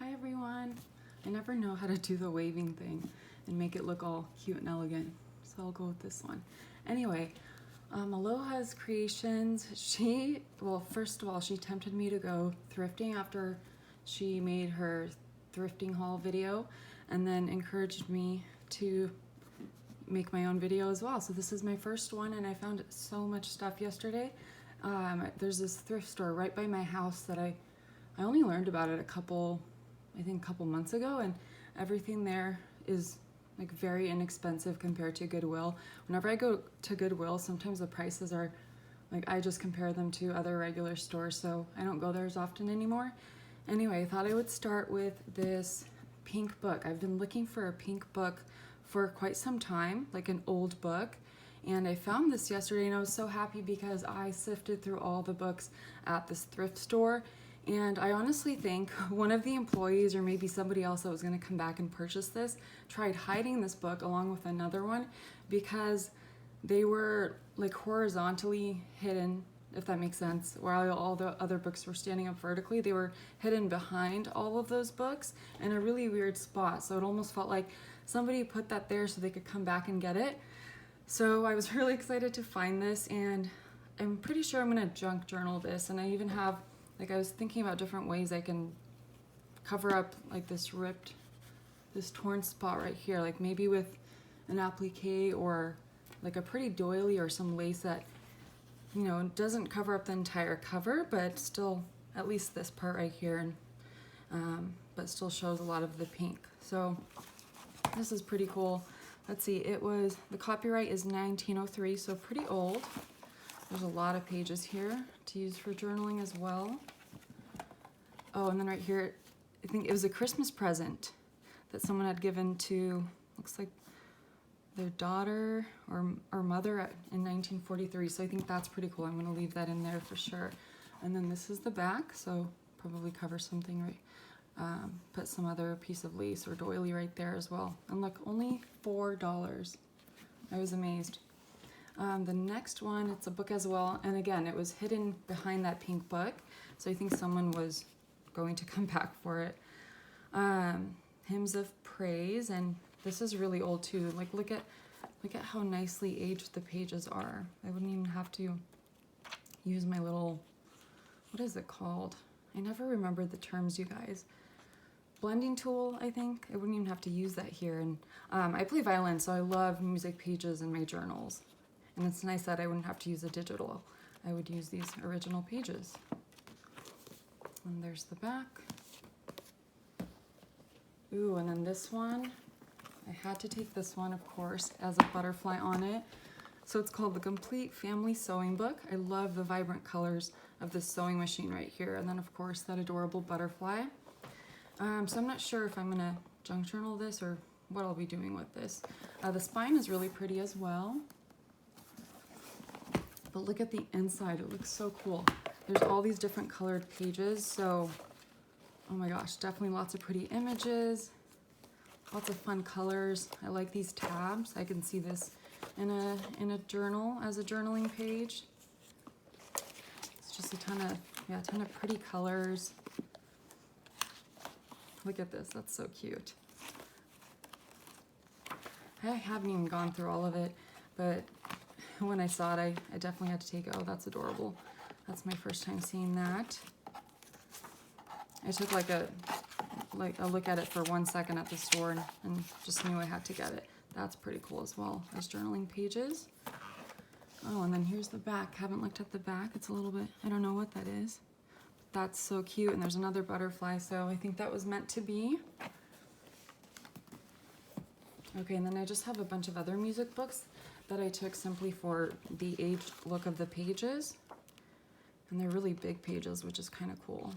Hi everyone. I never know how to do the waving thing and make it look all cute and elegant, so I'll go with this one. Anyway, Aloha's Creations, first of all, she tempted me to go thrifting after she made her thrifting haul video, and then encouraged me to make my own video as well. So this is my first one, and I found so much stuff yesterday. There's this thrift store right by my house that I only learned about it a couple months ago, and everything there is like very inexpensive compared to Goodwill. Whenever I go to Goodwill, sometimes the prices are like, I just compare them to other regular stores, so I don't go there as often anymore. Anyway, I thought I would start with this pink book. I've been looking for a pink book for quite some time, like an old book, and I found this yesterday, and I was so happy because I sifted through all the books at this thrift store. And I honestly think one of the employees, or maybe somebody else that was going to come back and purchase this, tried hiding this book along with another one because they were like horizontally hidden, if that makes sense. While all the other books were standing up vertically, they were hidden behind all of those books in a really weird spot. So it almost felt like somebody put that there so they could come back and get it. So I was really excited to find this, and I'm pretty sure I'm going to junk journal this. And I even have, I was thinking about different ways I can cover up like this torn spot right here, like maybe with an applique or like a pretty doily or some lace that, you know, doesn't cover up the entire cover, but still at least this part right here, and but still shows a lot of the pink. So this is pretty cool. Let's see, the copyright is 1903, so pretty old. There's a lot of pages here to use for journaling as well. Oh, and then right here, I think it was a Christmas present that someone had given to, looks like their daughter or mother in 1943. So I think that's pretty cool. I'm gonna leave that in there for sure. And then this is the back, so probably cover something, right? Put some other piece of lace or doily right there as well. And look, only $4. I was amazed. The next one, it's a book as well, and again, it was hidden behind that pink book, so I think someone was going to come back for it. Hymns of Praise, and this is really old too. Like, look at how nicely aged the pages are. I wouldn't even have to use my little, what is it called? I never remember the terms, you guys. Blending tool, I think. I wouldn't even have to use that here. And I play violin, so I love music pages in my journals. And it's nice that I wouldn't have to use a digital. I would use these original pages. And there's the back. Ooh, and then this one. I had to take this one, of course, as a butterfly on it. So it's called The Complete Family Sewing Book. I love the vibrant colors of this sewing machine right here. And then, of course, that adorable butterfly. So I'm not sure if I'm gonna junk journal this or what I'll be doing with this. The spine is really pretty as well. But look at the inside, it looks so cool. There's all these different colored pages, so, oh my gosh, definitely lots of pretty images, lots of fun colors. I like these tabs. I can see this in a journal as a journaling page. It's just a ton of pretty colors. Look at this, that's so cute. I haven't even gone through all of it, but when I saw it, I definitely had to take it. Oh, that's adorable. That's my first time seeing that. I took like a look at it for 1 second at the store and just knew I had to get it. That's pretty cool as well as journaling pages. Oh, and then here's the back. Haven't looked at the back. It's a little bit, I don't know what that is. That's so cute, and there's another butterfly, so I think that was meant to be. Okay, and then I just have a bunch of other music books that I took simply for the aged look of the pages. And they're really big pages, which is kind of cool.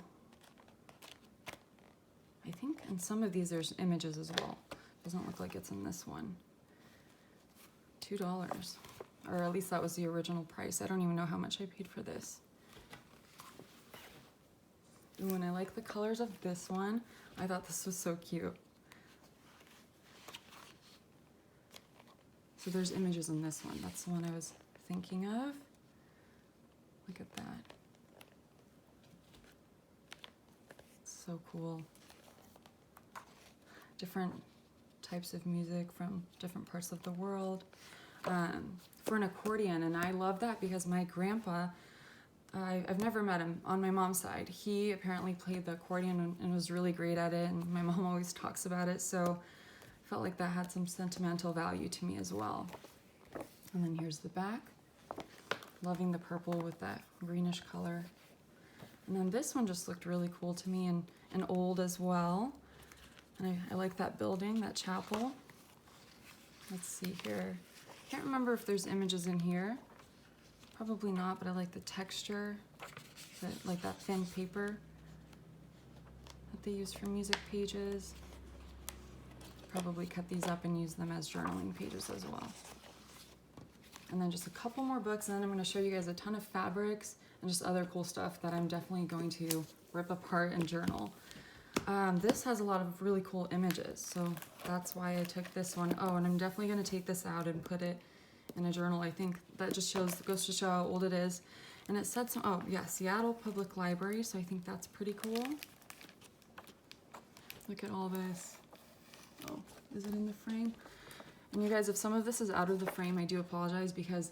I think in some of these there's images as well. Doesn't look like it's in this one. $2, or at least that was the original price. I don't even know how much I paid for this. Ooh, and I like the colors of this one. I thought this was so cute. So there's images in this one. That's the one I was thinking of. Look at that. So cool. different types of music from different parts of the world for an accordion. And I love that because my grandpa, I've never met him on my mom's side. He apparently played the accordion and was really great at it, and my mom always talks about it, so I felt like that had some sentimental value to me as well. And then here's the back. Loving the purple with that greenish color. And then this one just looked really cool to me and old as well. And I like that building, that chapel. Let's see here. Can't remember if there's images in here. Probably not, but I like the texture, like that thin paper that they use for music pages. Probably cut these up and use them as journaling pages as well. And then just a couple more books, and then I'm going to show you guys a ton of fabrics and just other cool stuff that I'm definitely going to rip apart and journal. This has a lot of really cool images, so that's why I took this one. Oh, and I'm definitely going to take this out and put it in a journal. I think that just goes to show how old it is. And it said some, oh yeah, Seattle Public Library, so I think that's pretty cool. Look at all this. Oh, is it in the frame? And you guys, if some of this is out of the frame, I do apologize because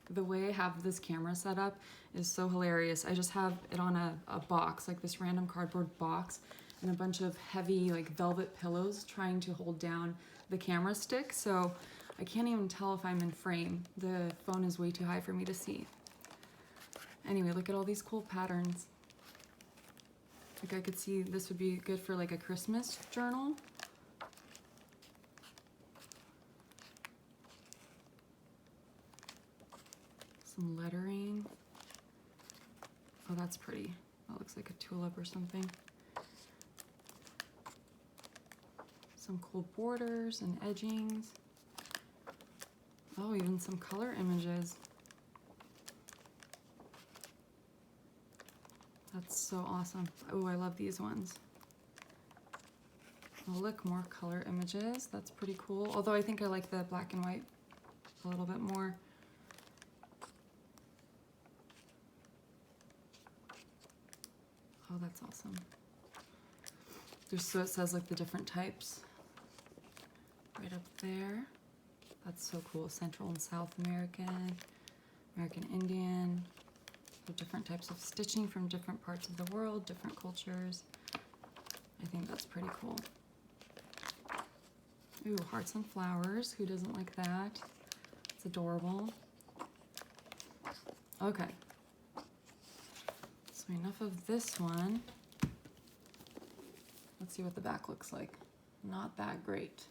the way I have this camera set up is so hilarious. I just have it on a box, like this random cardboard box, and a bunch of heavy like velvet pillows trying to hold down the camera stick. So I can't even tell if I'm in frame. The phone is way too high for me to see. Anyway, look at all these cool patterns. Like I could see this would be good for like a Christmas journal. Some lettering. Oh, that's pretty. That looks like a tulip or something. Some cool borders and edgings. Oh, even some color images. That's so awesome. Oh, I love these ones. Oh, look, more color images. That's pretty cool. Although I think I like the black and white a little bit more. Oh, that's awesome. So it says like the different types right up there. That's so cool. Central and South American, American Indian, the different types of stitching from different parts of the world, different cultures. I think that's pretty cool. Ooh, hearts and flowers. Who doesn't like that? It's adorable. Okay. So enough of this one. Let's see what the back looks like. Not that great.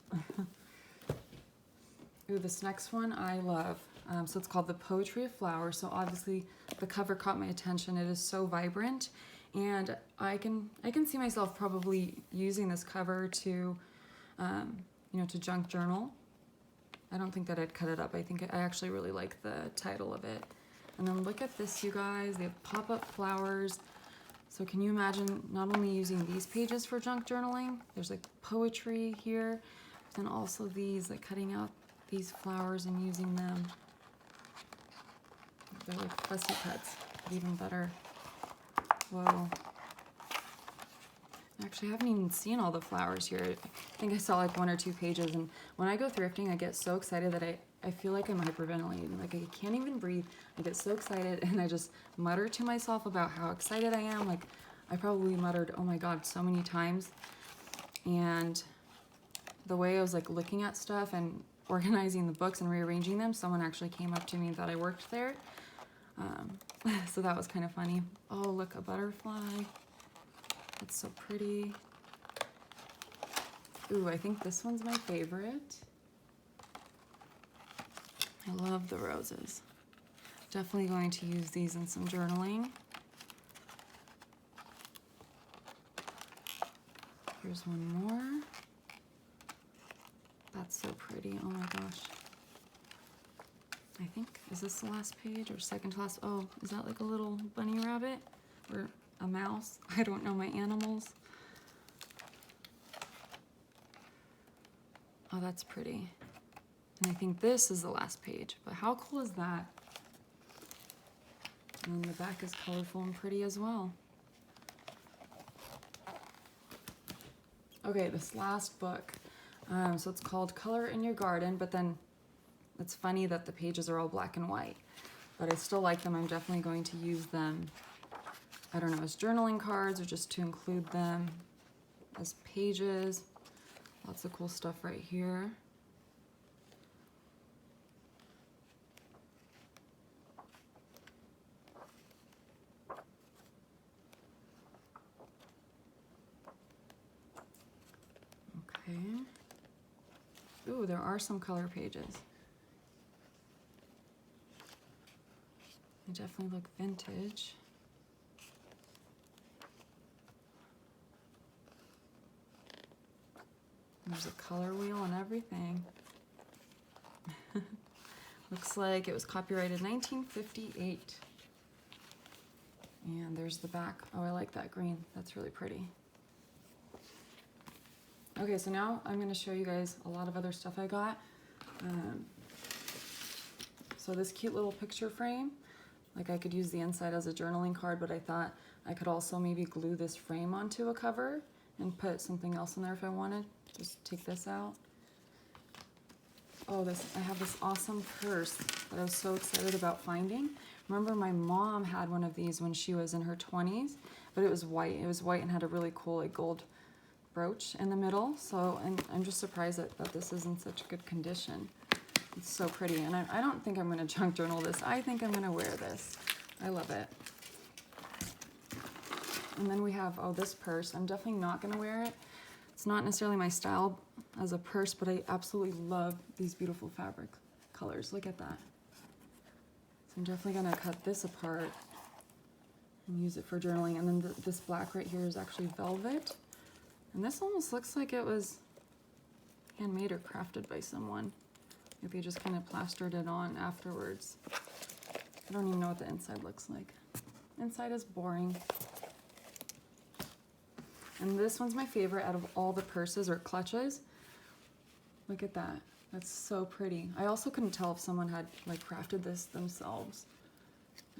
Ooh, this next one I love. So it's called The Poetry of Flowers. So obviously the cover caught my attention. It is so vibrant, and I can see myself probably using this cover to, you know, to junk journal. I don't think that I'd cut it up. I think I actually really like the title of it. And then look at this, you guys. They have pop-up flowers. So can you imagine not only using these pages for junk journaling, there's like poetry here, and also these, like cutting out these flowers and using them. They're like fussy cuts, but even better. Whoa. Actually, I haven't even seen all the flowers here. I think I saw like 1 or 2 pages, and when I go thrifting, I get so excited that I feel like I'm hyperventilating. Like I can't even breathe. I get so excited, and I just mutter to myself about how excited I am. Like I probably muttered, oh my God, so many times. And the way I was like looking at stuff and organizing the books and rearranging them, someone actually came up to me and thought I worked there. So that was kind of funny. Oh, look, a butterfly. It's so pretty. Ooh, I think this one's my favorite. I love the roses. Definitely going to use these in some journaling. Here's one more. That's so pretty. Oh my gosh. I think, is this the last page or second to last? Oh, is that like a little bunny rabbit or a mouse? I don't know my animals. Oh, that's pretty. And I think this is the last page, but how cool is that? And the back is colorful and pretty as well. Okay, this last book. So it's called Color in Your Garden, but then it's funny that the pages are all black and white. But I still like them. I'm definitely going to use them, I don't know, as journaling cards or just to include them as pages. Lots of cool stuff right here. Okay. Ooh, there are some color pages. They definitely look vintage. There's a color wheel and everything. Looks like it was copyrighted 1958. And there's the back. Oh, I like that green. That's really pretty. Okay, so now I'm going to show you guys a lot of other stuff I got. So this cute little picture frame, like I could use the inside as a journaling card, but I thought I could also maybe glue this frame onto a cover and put something else in there if I wanted. Just take this out. Oh, I have this awesome purse that I was so excited about finding. Remember my mom had one of these when she was in her 20s, but it was white. It was white and had a really cool like gold brooch in the middle. So, and I'm just surprised that this is in such good condition. It's so pretty. And I don't think I'm gonna junk journal this. I think I'm gonna wear this. I love it. And then we have, oh, this purse. I'm definitely not gonna wear it. It's not necessarily my style as a purse, but I absolutely love these beautiful fabric colors. Look at that. So I'm definitely gonna cut this apart and use it for journaling. And then this black right here is actually velvet. And this almost looks like it was handmade or crafted by someone. Like they just kind of plastered it on afterwards. I don't even know what the inside looks like. Inside is boring. And this one's my favorite out of all the purses or clutches. Look at that. That's so pretty. I also couldn't tell if someone had like crafted this themselves.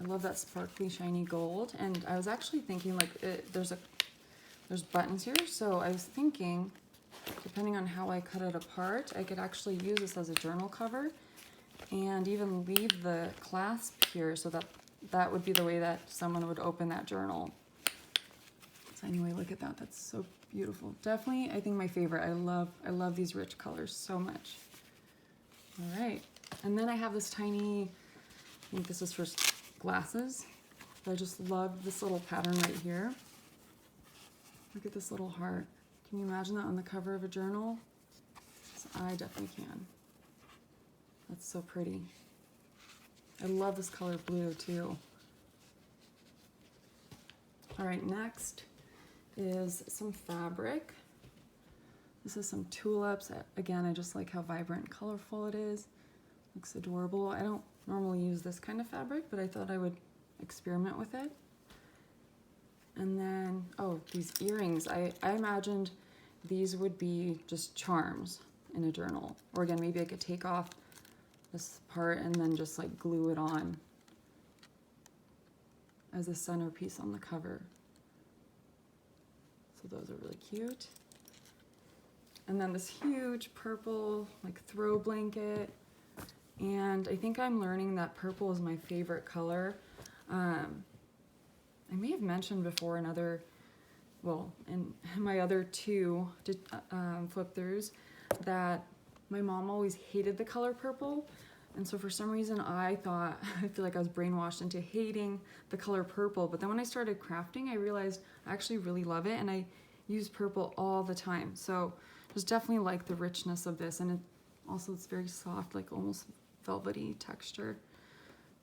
I love that sparkly, shiny gold. And I was actually thinking like there's buttons here. So I was thinking, depending on how I cut it apart, I could actually use this as a journal cover and even leave the clasp here so that would be the way that someone would open that journal. So anyway, look at that. That's so beautiful. Definitely, I think my favorite. I love these rich colors so much. All right. And then I have this tiny, I think this is for glasses. I just love this little pattern right here. Look at this little heart. Can you imagine that on the cover of a journal? So I definitely can. That's so pretty. I love this color blue too. All right, next is some fabric. This is some tulips. Again, I just like how vibrant and colorful it is. Looks adorable. I don't normally use this kind of fabric, but I thought I would experiment with it. And then, oh, these earrings. I imagined these would be just charms in a journal. Or again, maybe I could take off this part and then just like glue it on as a centerpiece on the cover. So those are really cute. And then this huge purple like throw blanket. And I think I'm learning that purple is my favorite color. I may have mentioned before in my other two flip throughs that my mom always hated the color purple. And so for some reason I feel like I was brainwashed into hating the color purple. But then when I started crafting, I realized I actually really love it and I use purple all the time. So there's definitely like the richness of this, and it's very soft, like almost velvety texture.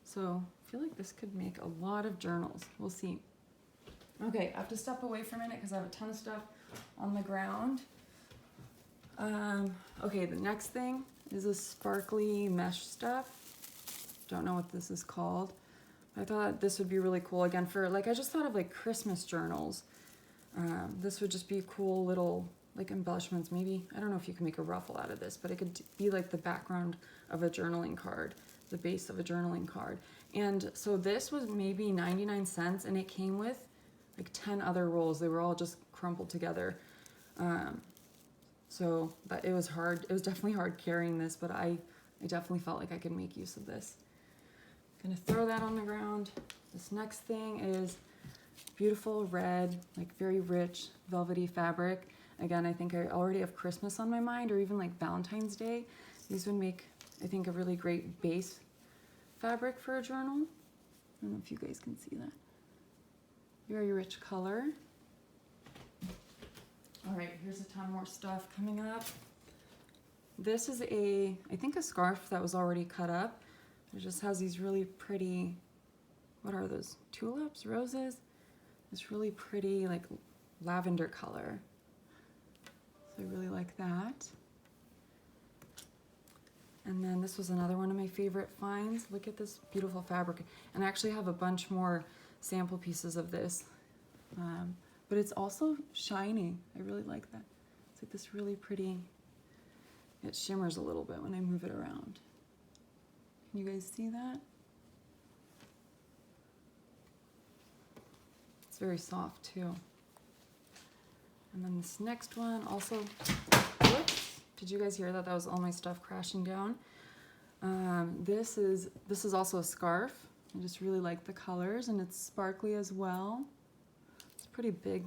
So I feel like this could make a lot of journals. We'll see. Okay, I have to step away for a minute because I have a ton of stuff on the ground. Okay, the next thing is this sparkly mesh stuff. Don't know what this is called. I thought this would be really cool. Again, for like, I just thought of like Christmas journals. This would just be cool little like embellishments. Maybe, I don't know if you can make a ruffle out of this, but it could be like the background of a journaling card, the base of a journaling card. And so this was maybe 99 cents and it came with like 10 other rolls. They were all just crumpled together. So that it was hard. It was definitely hard carrying this, but I definitely felt like I could make use of this. Gonna throw that on the ground. This next thing is beautiful red, like very rich velvety fabric. Again, I think I already have Christmas on my mind, or even like Valentine's Day. These would make, I think, a really great base fabric for a journal. I don't know if you guys can see that. Very rich color. All right, here's a ton more stuff coming up. This is I think a scarf that was already cut up. It just has these really pretty, what are those? Tulips, roses? This really pretty like lavender color. So I really like that. And then this was another one of my favorite finds. Look at this beautiful fabric. And I actually have a bunch more sample pieces of this. But it's also shiny. I really like that. It's like this really pretty, it shimmers a little bit when I move it around. Can you guys see that? It's very soft too. And then this next one also, whoops, did you guys hear that? That was all my stuff crashing down. This is also a scarf. I just really like the colors, and it's sparkly as well. It's a pretty big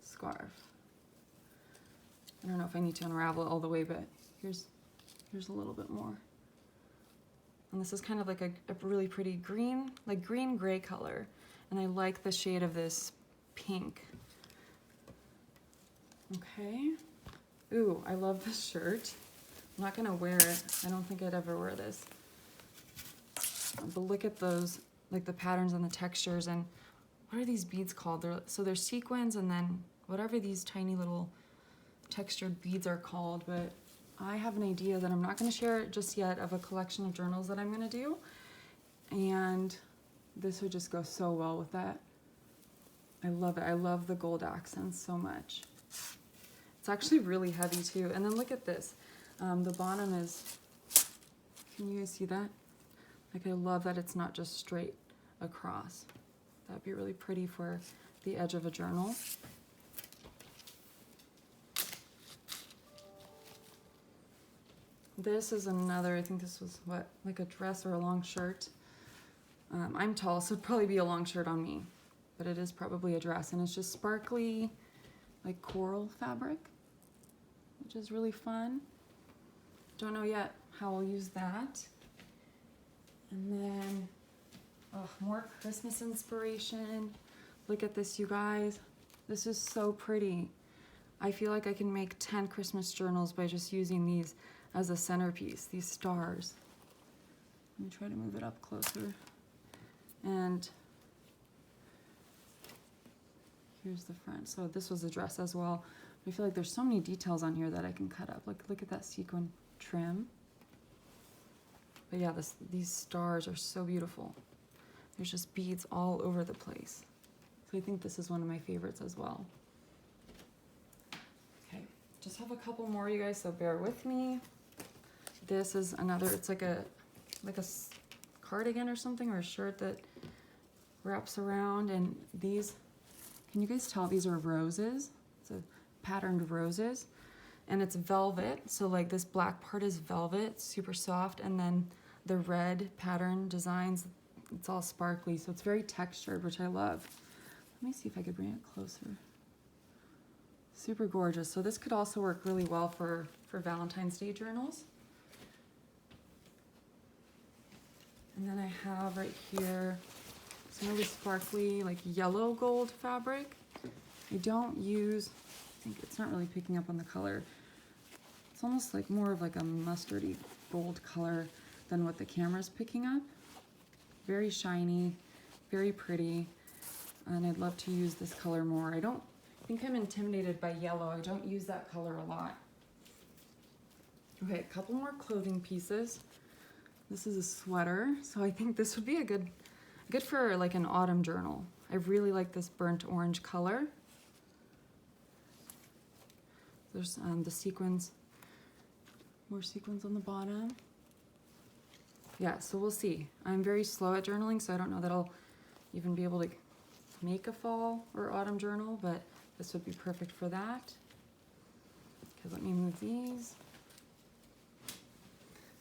scarf. I don't know if I need to unravel it all the way, but here's a little bit more. And this is kind of like a really pretty green, like green-gray color. And I like the shade of this pink. Okay. Ooh, I love this shirt. I'm not gonna wear it. I don't think I'd ever wear this. But look at those, like the patterns and the textures, and what are these beads called? They're sequins, and then whatever these tiny little textured beads are called, but I have an idea that I'm not gonna share it just yet, of a collection of journals that I'm gonna do. And this would just go so well with that. I love it. I love the gold accents so much. It's actually really heavy too. And then look at this. The bottom is, can you guys see that? Like, I love that it's not just straight across. That'd be really pretty for the edge of a journal. This is another, I think this was what, like a dress or a long shirt. I'm tall, so it'd probably be a long shirt on me, but it is probably a dress, and it's just sparkly, like coral fabric, which is really fun. Don't know yet how I'll use that. And then, oh, more Christmas inspiration. Look at this, you guys. This is so pretty. I feel like I can make 10 Christmas journals by just using these as a centerpiece, these stars. Let me try to move it up closer. And here's the front. So this was a dress as well. I feel like there's so many details on here that I can cut up. Like, look at that sequin trim. But yeah, these stars are so beautiful. There's just beads all over the place. So I think this is one of my favorites as well. Okay, just have a couple more, you guys, so bear with me. This is another, it's like a cardigan or something, or a shirt that wraps around, and these, can you guys tell these are roses? It's a patterned roses, and it's velvet, so like this black part is velvet, super soft, and then the red pattern designs, it's all sparkly, so it's very textured, which I love. Let me see if I could bring it closer. Super gorgeous. So this could also work really well for Valentine's Day journals. And then I have right here some really sparkly, like yellow gold fabric. I don't use, I think it's not really picking up on the color. It's almost like more of like a mustardy gold color than what the camera's picking up. Very shiny, very pretty, and I'd love to use this color more. I think I'm intimidated by yellow. I don't use that color a lot. Okay, a couple more clothing pieces. This is a sweater, so I think this would be a good for like an autumn journal. I really like this burnt orange color. There's the sequins, more sequins on the bottom. Yeah, so we'll see. I'm very slow at journaling, so I don't know that I'll even be able to make a fall or autumn journal, but this would be perfect for that. Okay, let me move these.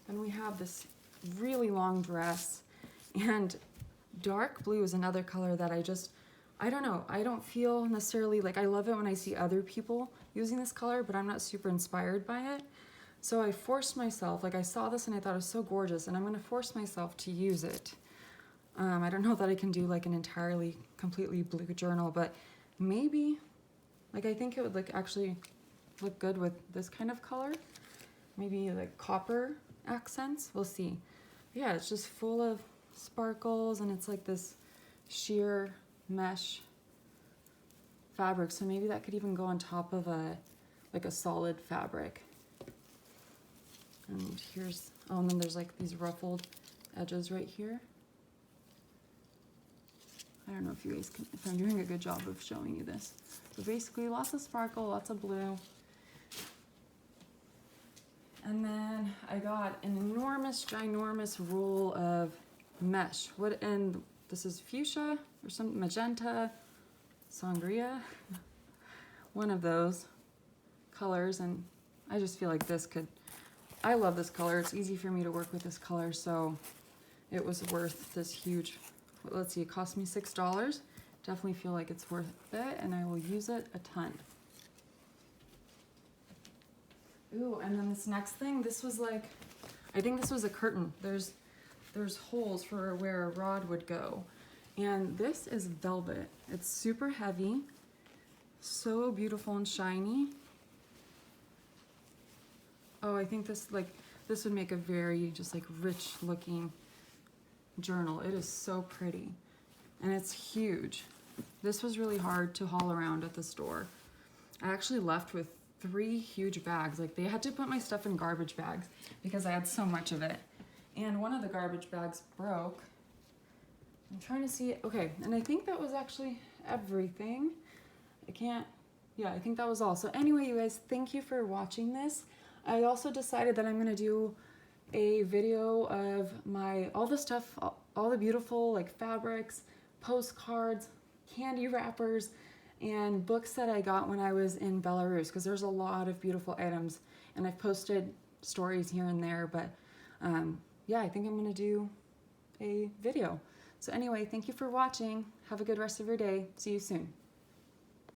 Then we have this really long dress, and dark blue is another color that I don't know, I don't feel necessarily like I love it when I see other people using this color, but I'm not super inspired by it. So I forced myself, like I saw this and I thought it was so gorgeous, and I'm gonna force myself to use it. I don't know that I can do like an entirely, completely blue journal, but maybe, like I think it would like actually look good with this kind of color. Maybe like copper accents, we'll see. Yeah, it's just full of sparkles, and it's like this sheer mesh fabric, so maybe that could even go on top of a like a solid fabric. And here's, oh, and then there's like these ruffled edges right here. I don't know if you guys can, if I'm doing a good job of showing you this. So basically lots of sparkle, lots of blue. And then I got an enormous, ginormous roll of mesh. And this is fuchsia or some magenta, sangria, one of those colors. And I just feel like this could, I love this color. It's easy for me to work with this color, so it was worth this huge, let's see, it cost me $6. Definitely feel like it's worth it, and I will use it a ton. Ooh, and then this next thing, this was like, I think this was a curtain. There's holes for where a rod would go. And this is velvet. It's super heavy, so beautiful and shiny. Oh, I think this would make a very just like rich looking journal. It is so pretty, and it's huge. This was really hard to haul around at the store. I actually left with 3 huge bags. Like they had to put my stuff in garbage bags because I had so much of it. And one of the garbage bags broke. I'm trying to see it. Okay, and I think that was actually everything. I think that was all. So anyway, you guys, thank you for watching this. I also decided that I'm gonna do a video of all the stuff, all the beautiful like fabrics, postcards, candy wrappers, and books that I got when I was in Belarus, because there's a lot of beautiful items, and I've posted stories here and there, but yeah, I think I'm gonna do a video. So anyway, thank you for watching. Have a good rest of your day. See you soon.